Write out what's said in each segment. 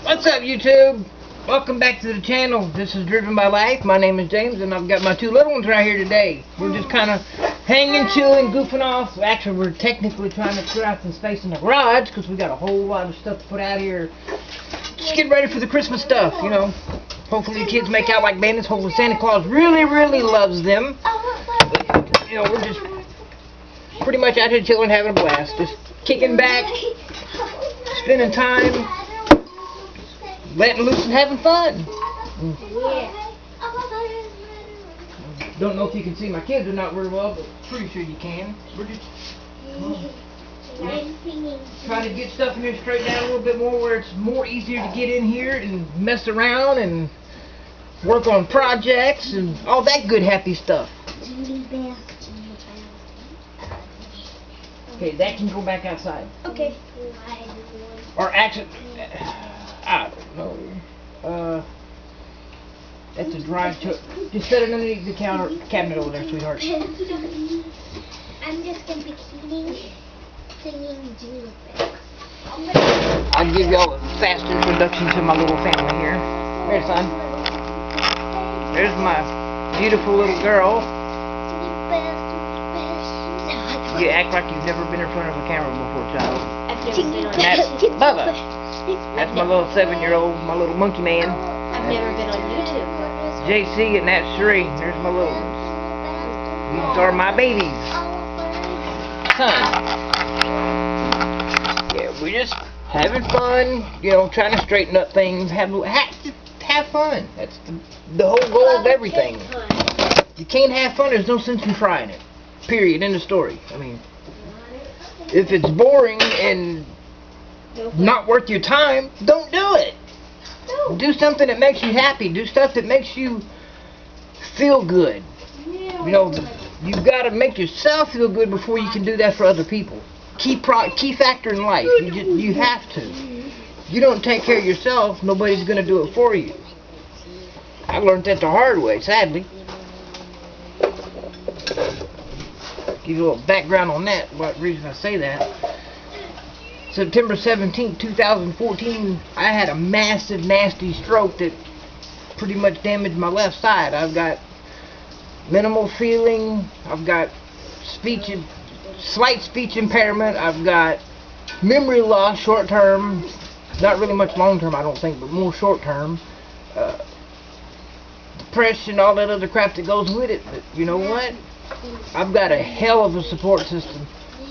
What's up, YouTube? Welcome back to the channel. This is Driven by Life. My name is James, and I've got my two little ones right here today. We're just kind of hanging, chilling, goofing off. Actually, we're technically trying to clear out some space in the garage because we got a whole lot of stuff to put out here. Just getting ready for the Christmas stuff, you know. Hopefully the kids make out like bandits. Hopefully Santa Claus really, really loves them. But, you know, we're just pretty much out here chilling, having a blast. Just kicking back, spending time, letting loose and having fun. Don't know if you can see my kids are not very well, but pretty sure you can. We're just trying to get stuff in here straightened out a little bit more where it's more easier to get in here and mess around and work on projects and all that good happy stuff. Okay, that can go back outside. Okay. Or actually, I don't know. That's a drive to. Just set it underneath the cabinet over there, sweetheart. I'm just gonna be singing Jesus. I'll give y'all a fast introduction to my little family here. Here, son. There's my beautiful little girl. You act like you've never been in front of a camera before, child. I've never been on That's YouTube. Bubba. That's my little 7-year-old, my little monkey man. I've never been on YouTube. JC and that's Sheree. There's my little ones. These are my babies. Son. Yeah, we're just having fun, you know, trying to straighten up things, have fun. That's the whole goal of everything. You can't have fun, there's no sense in trying it. Period. End of story. I mean, if it's boring and not worth your time, don't do it. Do something that makes you happy. Do stuff that makes you feel good. You know, you've got to make yourself feel good before you can do that for other people. Key factor in life. You have to. If you don't take care of yourself, nobody's going to do it for you. I learned that the hard way, sadly. Give you a little background on that, what reason I say that. September 17th, 2014, I had a massive, nasty stroke that pretty much damaged my left side. I've got minimal feeling, I've got slight speech impairment, I've got memory loss short term, not really much long term I don't think, but more short term. Depression, all that other crap that goes with it, but you know what? I've got a hell of a support system.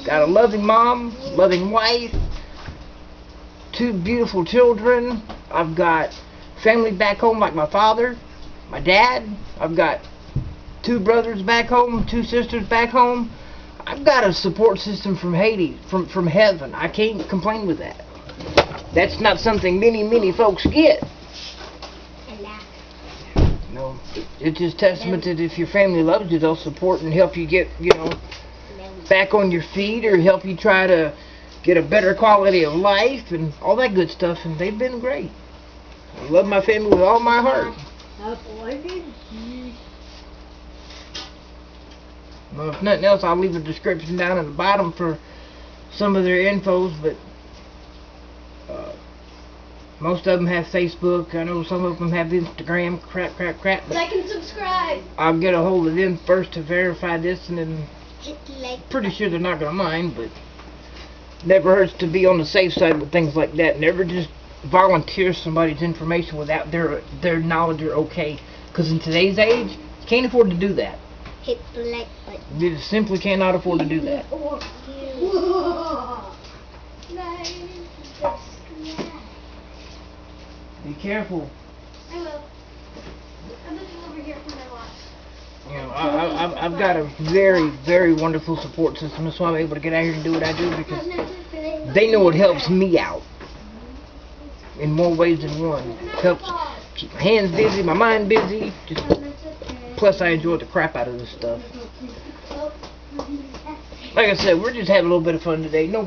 Got a loving mom, loving wife, 2 beautiful children. I've got family back home like my father, my dad. I've got 2 brothers back home, 2 sisters back home. I've got a support system from Hades, from heaven. I can't complain with that. That's not something many folks get. No, it's just testament that if your family loves you, they'll support and help you get, you know, back on your feet or help you try to get a better quality of life and all that good stuff, and they've been great. I love my family with all my heart. Well, if nothing else, I'll leave a description down at the bottom for some of their infos, but most of them have Facebook. I know some of them have Instagram. Crap. But Like and subscribe. I'll get a hold of them first to verify this, and then Hit the like. pretty sure they're not gonna mind. But never hurts to be on the safe side with things like that. Never just volunteer somebody's information without their knowledge or okay. Because in today's age, you can't afford to do that. Hit the like button. You just simply cannot afford to do that. Be careful. I will. I'm looking over here for my watch. You know, I've got a very wonderful support system. That's why I'm able to get out here and do what I do, because they know it helps me out in more ways than one. It helps keep my hands busy, my mind busy. Plus, I enjoy the crap out of this stuff. Like I said, we're just having a little bit of fun today. No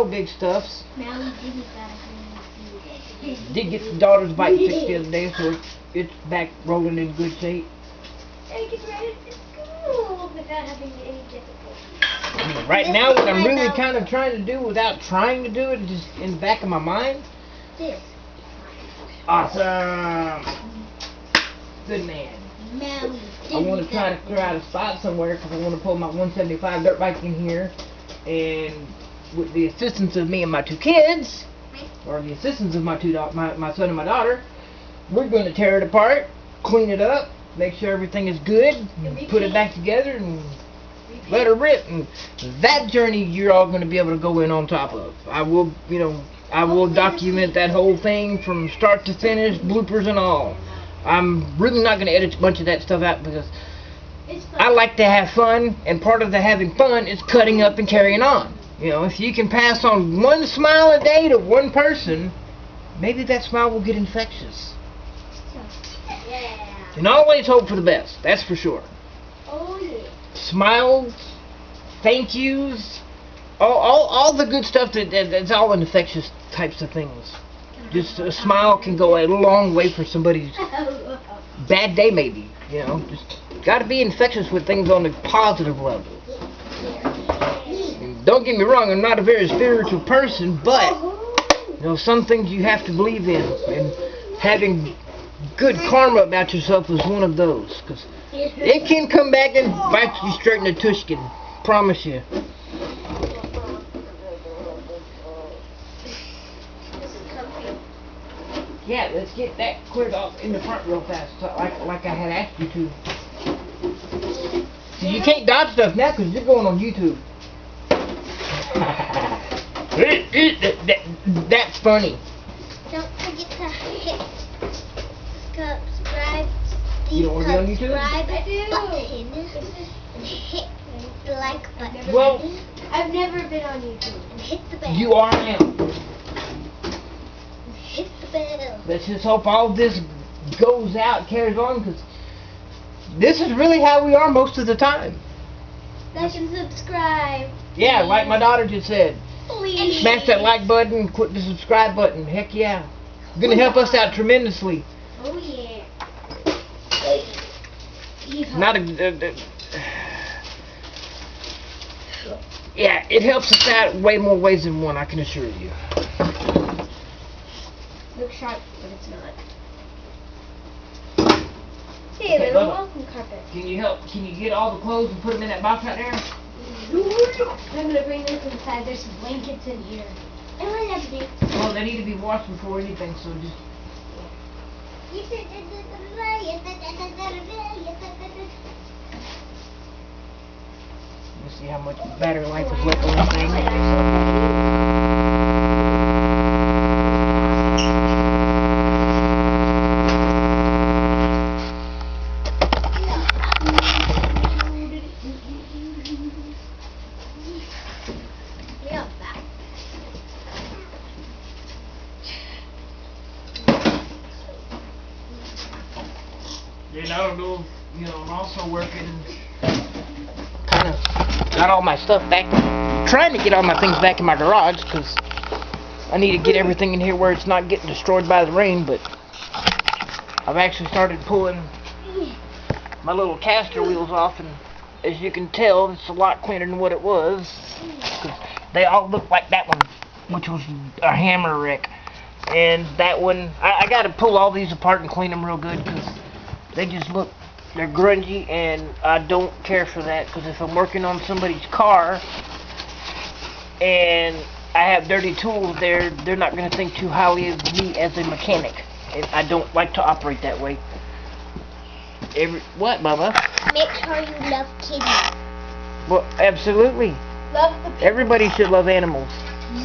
big stuffs. Did get the daughter's bike fixed the other day, so it's back rolling in good shape. And get ready to school without having any difficulty. Right now, what I'm really kind of trying to do without trying to do it, just in the back of my mind, This. Awesome. Good man. I want to try to clear out a spot somewhere because I want to pull my 175 dirt bike in here, and with the assistance of me and my two kids, or the assistance of my my son and my daughter, we're going to tear it apart, clean it up, make sure everything is good, and put it back together, and let her rip. And that journey you're all going to be able to go in on top of. I will, I will document that whole thing from start to finish, bloopers and all. I'm really not going to edit a bunch of that stuff out because I like to have fun, and part of the having fun is cutting up and carrying on. If you can pass on one smile a day to one person, maybe that smile will get infectious. Yeah. And always hope for the best, that's for sure. Oh yeah. Smiles, thank yous, all the good stuff that's all infectious types of things. Just a smile can go a long way for somebody's bad day, maybe. Just got to be infectious with things on a positive level. And don't get me wrong, I'm not a very spiritual person, but some things you have to believe in, and having good karma about yourself is one of those, because it can come back and bite you straight in the tushkin. Promise you. Yeah, let's get that cleared off in the front real fast, like I had asked you to. So you can't dodge stuff now because you're going on YouTube. That's funny. Don't forget to hit subscribe. You don't want to be on YouTube? Subscribe button and hit the like button. Well, I've never been on YouTube. And hit the bell. you are now. Hit the bell. Let's just hope all this goes out, carries on, because this is really how we are most of the time. Like and subscribe. Yeah, like my daughter just said. Please. Smash that like button, click the subscribe button. Heck yeah. It's going to help us out tremendously. Oh yeah. Not a... yeah, it helps us out way more ways than one, I can assure you. Looks sharp, but it's not. Hey, Okay, little Bubba. welcome carpet. Can you get all the clothes and put them in that box right there? I'm gonna bring this inside. There's some blankets in here. And what happened? Well, they need to be washed before anything, so just... Let's see how much battery life is left on this thing. Then I don't know, I'm also working, kind of got all my stuff back, trying to get all my things back in my garage, because I need to get everything in here where it's not getting destroyed by the rain, but I've actually started pulling my little caster wheels off, and as you can tell, it's a lot cleaner than what it was, 'cause they all look like that one, which was a hammer wreck, and that one, I got to pull all these apart and clean them real good, because they just look, they're grungy, and I don't care for that, because if I'm working on somebody's car and I have dirty tools there, they're not going to think too highly of me as a mechanic, and I don't like to operate that way. What, Mama? Make sure you love kitties. Well, absolutely. Love the people. Everybody should love animals,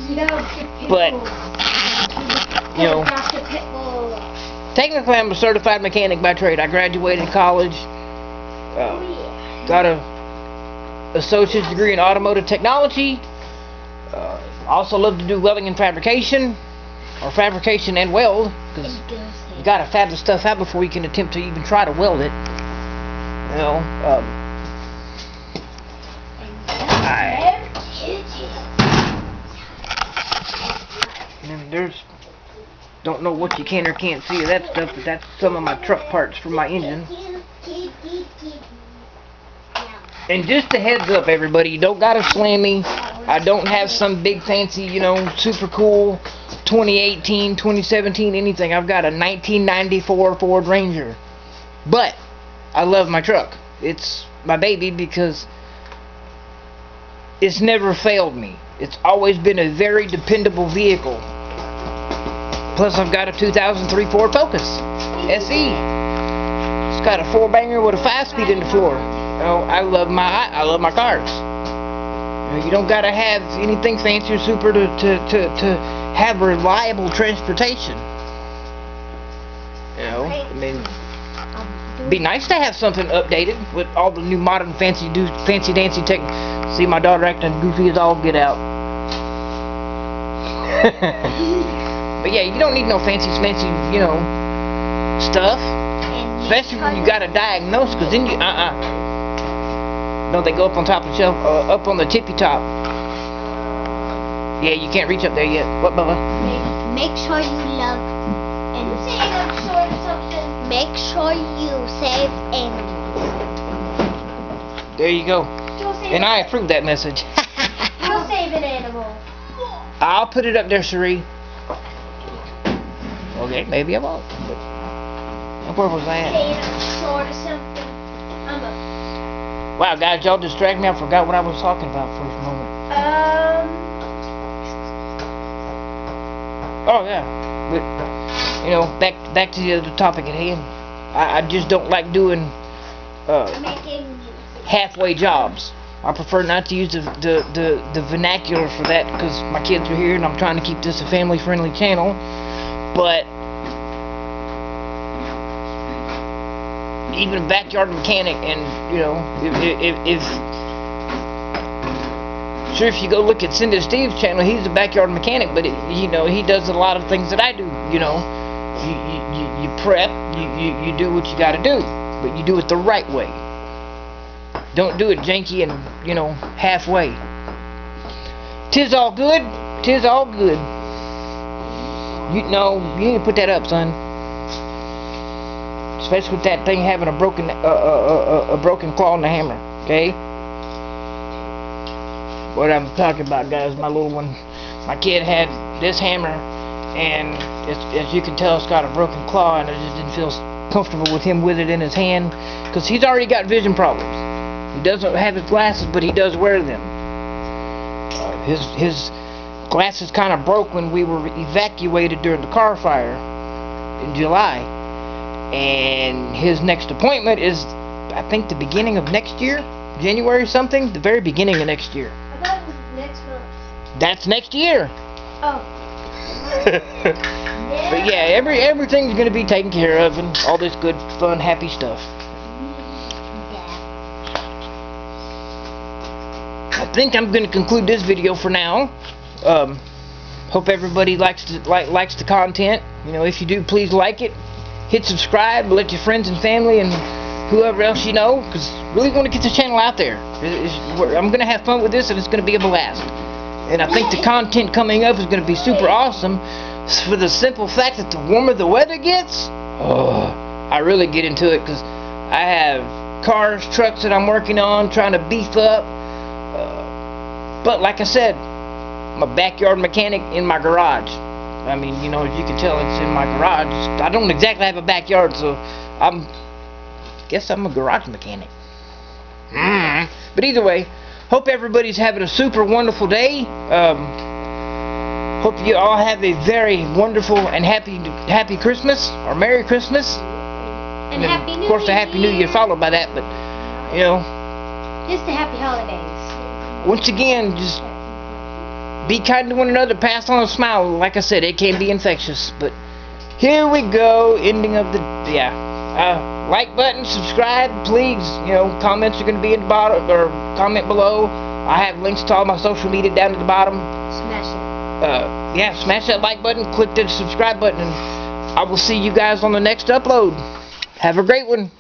Love the people. but, Photograph the pit bull. technically I'm a certified mechanic by trade. I graduated college, Oh yeah. got a associate's degree in automotive technology. Also love to do welding and fabrication, or fabrication and weld, because you gotta fab the stuff out before you can attempt to even try to weld it. And there's, don't know what you can or can't see of that stuff, but that's some of my truck parts for my engine. And just a heads up, everybody, you don't gotta slam me. I don't have some big fancy, super cool 2018, 2017, anything. I've got a 1994 Ford Ranger. But I love my truck. It's my baby because it's never failed me. It's always been a very dependable vehicle. Plus I've got a 2003 Ford Focus SE. It's got a 4-banger with a 5-speed in the floor. I love my cars. You don't gotta have anything fancy or super to have reliable transportation. I mean, it'd be nice to have something updated with all the new modern fancy dancy tech. See my daughter acting goofy as all get out. But yeah, you don't need no fancy stuff. Especially when you got a diagnose, because then you no, they go up on top of the shelf, up on the tippy top. Yeah, you can't reach up there yet. What, Bubba? Make sure you love and save something. Make sure you save animals. There you go. And I approve that message. Go save an animal. I'll put it up there, Cherie. Okay, maybe I won't. But where was I at? Short or something. Wow, guys, y'all distract me. I forgot what I was talking about for a moment. Oh yeah, but back to the topic at hand. I just don't like doing halfway jobs. I prefer not to use the vernacular for that because my kids are here and I'm trying to keep this a family-friendly channel. But even a backyard mechanic, and if you go look at Cindy Steve's channel, he's a backyard mechanic, but he does a lot of things that I do. You prep, you do what you got to do, but you do it the right way. Don't do it janky and halfway. 'Tis all good. 'Tis all good. You need to put that up, son. Especially with that thing having a broken claw in the hammer, okay? What I'm talking about, guys, my little one, my kid had this hammer, and as you can tell, it's got a broken claw, and I just didn't feel comfortable with him with it in his hand, because he's already got vision problems. He doesn't have his glasses, but he does wear them. His glasses kind of broke when we were evacuated during the car fire in July. And his next appointment is, I think, the beginning of next year, January something, the very beginning of next year. I thought it was next month. That's next year. Oh. But yeah, everything's gonna be taken care of and all this good, fun, happy stuff. I think I'm gonna conclude this video for now. Hope everybody likes the content. If you do, please like it. Hit subscribe, let your friends and family and whoever else you know, because really want to get the channel out there. I'm going to have fun with this, and it's going to be a blast. And I think the content coming up is going to be super awesome for the simple fact that the warmer the weather gets, I really get into it, because I have cars, trucks that I'm working on, trying to beef up. But like I said, I'm a backyard mechanic in my garage. I mean, as you can tell, it's in my garage. I don't exactly have a backyard, so guess I'm a garage mechanic. But either way, hope everybody's having a super wonderful day. Hope you all have a very wonderful and happy Christmas, or Merry Christmas. And Happy New Year. Of course, a Happy New Year followed by that, but, just a happy holidays. Once again, just be kind to one another, pass on a smile. Like I said, it can be infectious. But here we go, ending of the, like button, subscribe, please. Comments are going to be in the bottom, or comment below. I have links to all my social media down at the bottom. Smash it. Smash that like button, click the subscribe button, and I will see you guys on the next upload. Have a great one.